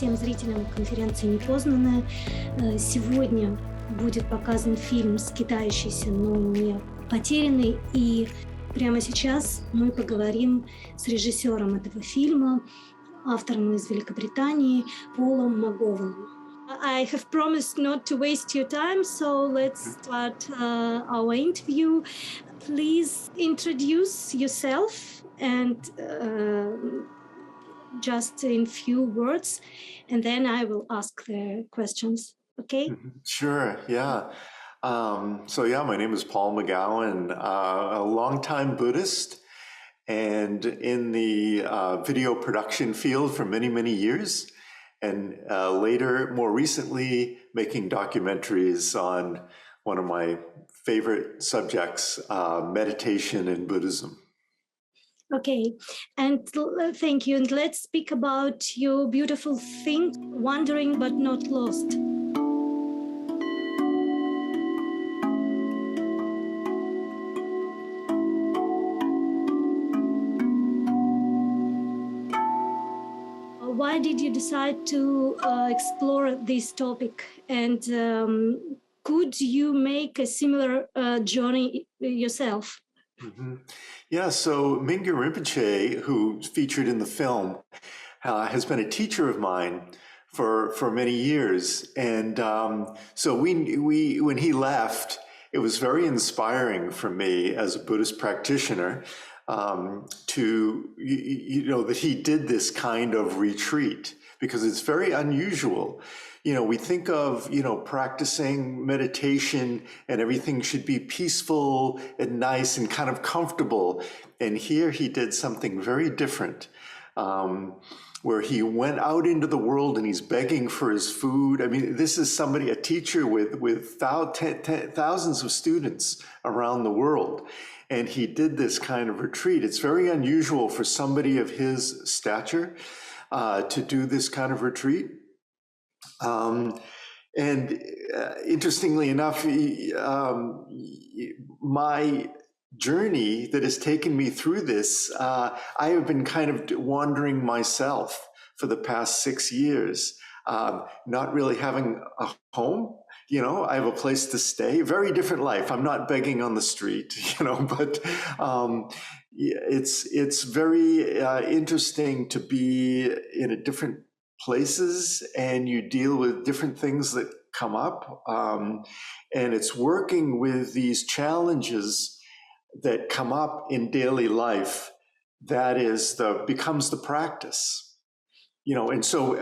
всем зрителям конференции «Непознанное». Сегодня будет показан фильм «Скитающийся, но не потерянный». И прямо сейчас мы поговорим с режиссером этого фильма, автором из Великобритании, Полом МакГоуэном. I have promised not to waste your time, so let's start our interview. Please introduce yourself and just in few words, and then I will ask the questions. Okay? Sure, yeah. My name is Paul MacGowan, a longtime Buddhist, and in the video production field for many, many years, and later, more recently, making documentaries on one of my favorite subjects, meditation and Buddhism. Okay, and thank you. And let's speak about your beautiful thing, wandering but not lost. Why did you decide to explore this topic? And could you make a similar journey yourself? Mm-hmm. Yeah, so Mingyur Rinpoche, who's featured in the film, has been a teacher of mine for many years. And so we when he left, it was very inspiring for me as a Buddhist practitioner to, that he did this kind of retreat, because it's very unusual. We think of, practicing meditation and everything should be peaceful and nice and kind of comfortable. And here he did something very different, where he went out into the world and he's begging for his food. I mean, this is a teacher with thousands of students around the world. And he did this kind of retreat. It's very unusual for somebody of his stature to do this kind of retreat. Interestingly enough, my journey that has taken me through this, I have been kind of wandering myself for the past 6 years, not really having a home. I have a place to stay, very different life. I'm not begging on the street, but it's very interesting to be in a different places, and you deal with different things that come up. And it's working with these challenges that come up in daily life that becomes the practice. And so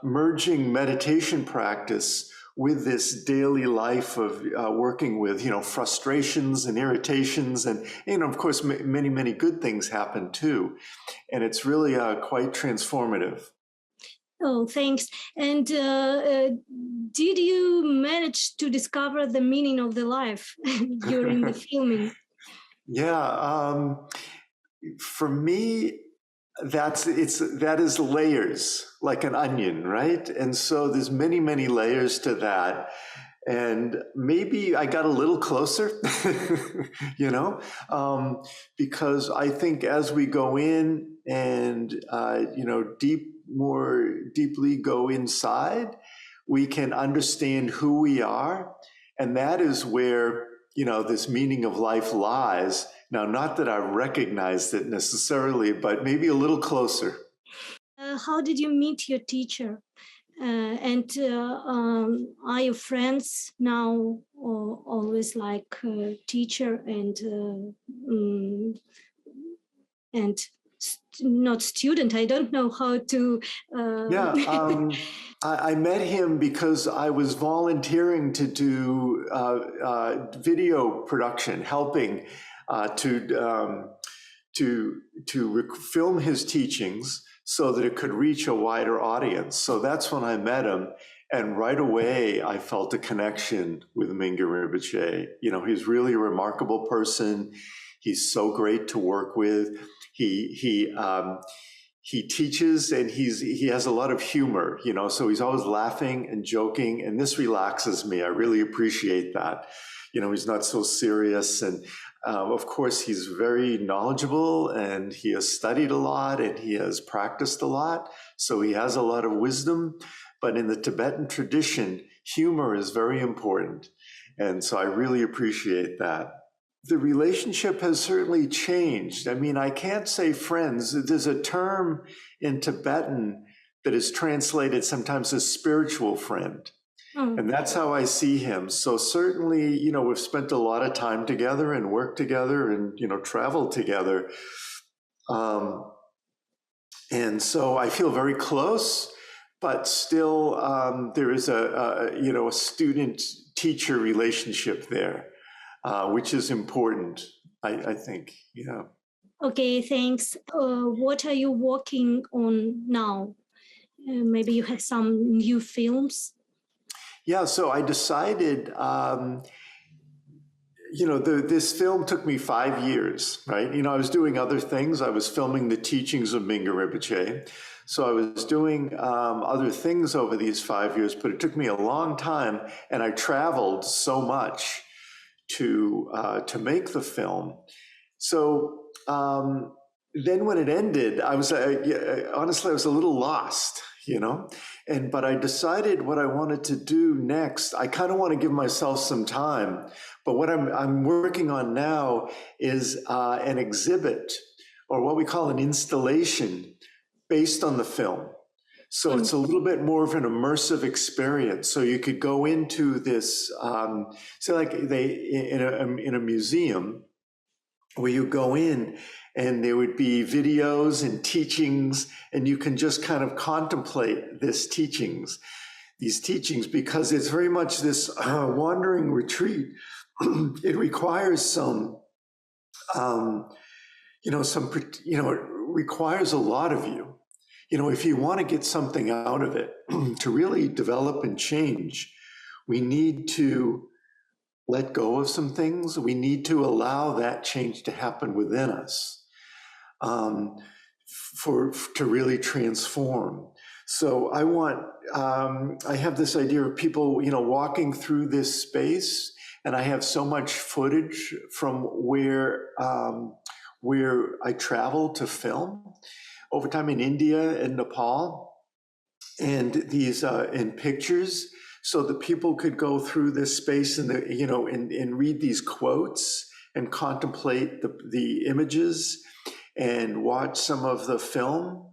merging meditation practice with this daily life of working with, frustrations and irritations, and, of course, many, many good things happen too. And it's really quite transformative. Oh, thanks. And did you manage to discover the meaning of the life during the filming? Yeah, for me, that is layers, like an onion, right? And so there's many, many layers to that. And maybe I got a little closer, because I think as we go in and, more deeply go inside, we can understand who we are. And that is where, this meaning of life lies. Now, not that I've recognized it necessarily, but maybe a little closer. How did you meet your teacher? And are your friends now always like teacher and not student? I don't know how to. I met him because I was volunteering to do video production, helping to film his teachings so that it could reach a wider audience. So that's when I met him. And right away, I felt a connection with Mingyur Rinpoche. He's really a remarkable person. He's so great to work with. He teaches, and he has a lot of humor, so he's always laughing and joking, and this relaxes me. I really appreciate that. he's not so serious. And of course, he's very knowledgeable and he has studied a lot and he has practiced a lot. So he has a lot of wisdom. But in the Tibetan tradition, humor is very important. And so I really appreciate that. The relationship has certainly changed. I mean, I can't say friends. There's a term in Tibetan that is translated sometimes as spiritual friend. And that's how I see him. So certainly, we've spent a lot of time together and worked together and, traveled together. And so I feel very close, but still there is a student-teacher relationship there, which is important, I think, yeah. Okay, thanks. What are you working on now? Maybe you have some new films? Yeah, so I decided, this film took me 5 years, right? I was doing other things. I was filming the teachings of Mingyur Rinpoche. So I was doing other things over these 5 years, but it took me a long time, and I traveled so much to make the film. So then when it ended, I was honestly, I was a little lost, but I decided what I wanted to do next. I kind of want to give myself some time, but what I'm working on now is an exhibit, or what we call an installation, based on the film. So it's a little bit more of an immersive experience. So you could go into this, in a museum where you go in and there would be videos and teachings, and you can just kind of contemplate these teachings, because it's very much this wandering retreat. It requires it requires a lot of you. If you want to get something out of it, to really develop and change, we need to let go of some things. We need to allow that change to happen within us, to really transform. So I have this idea of people, walking through this space, and I have so much footage from where I travel to film over time in India and Nepal, and these in pictures, so that people could go through this space and read these quotes and contemplate the images and watch some of the film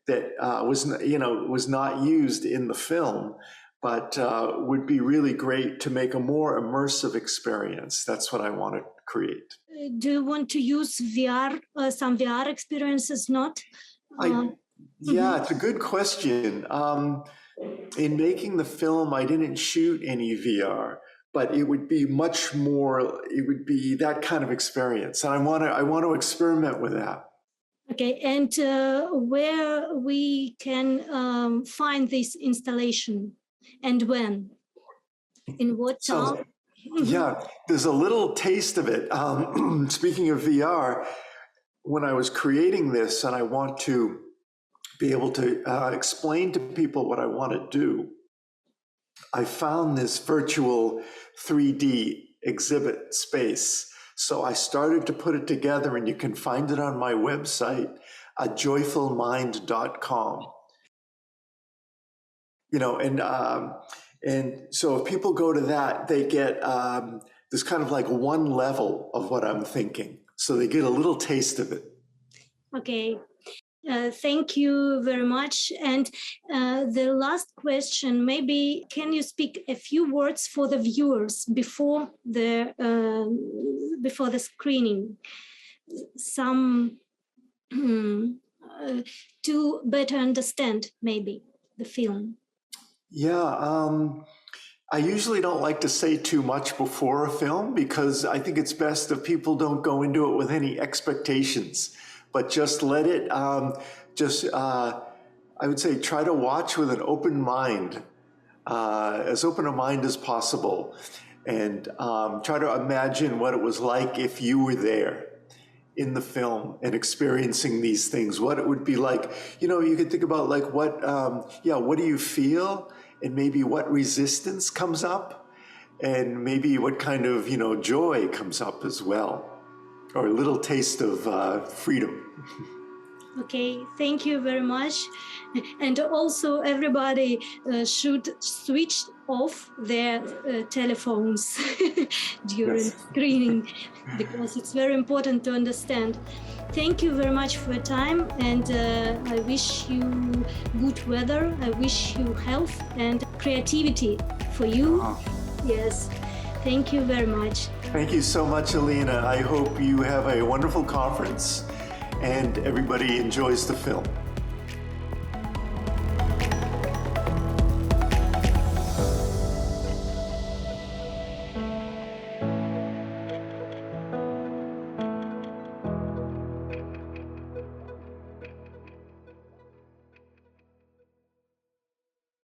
that was not used in the film, but would be really great to make a more immersive experience. That's what I want to create. Do you want to use VR, some VR experiences, not? Yeah, it's a good question. In making the film, I didn't shoot any VR, but it would be much more, it would be that kind of experience. And I want to experiment with that. Okay, and where we can find this installation and when? In what time? Yeah, there's a little taste of it. Speaking of VR, when I was creating this, and I want to be able to explain to people what I want to do, I found this virtual 3D exhibit space. So I started to put it together, and you can find it on my website, ajoyfulmind.com. And so if people go to that, they get this kind of like one level of what I'm thinking. So they get a little taste of it. Okay. Thank you very much. And the last question, maybe can you speak a few words for the viewers before the screening, some to better understand maybe the film? Yeah, I usually don't like to say too much before a film, because I think it's best if people don't go into it with any expectations, but just let it, I would say, try to watch with an open mind, as open a mind as possible, and try to imagine what it was like if you were there in the film and experiencing these things, what it would be like. You could think about like what do you feel, and maybe what resistance comes up, and maybe what kind of, joy comes up as well, or a little taste of freedom. Okay, thank you very much. And also everybody should switch off their telephones during screening, because it's very important to understand. Thank you very much for your time, and I wish you good weather. I wish you health and creativity for you. Yes, thank you very much. Thank you so much, Alina. I hope you have a wonderful conference and everybody enjoys the film.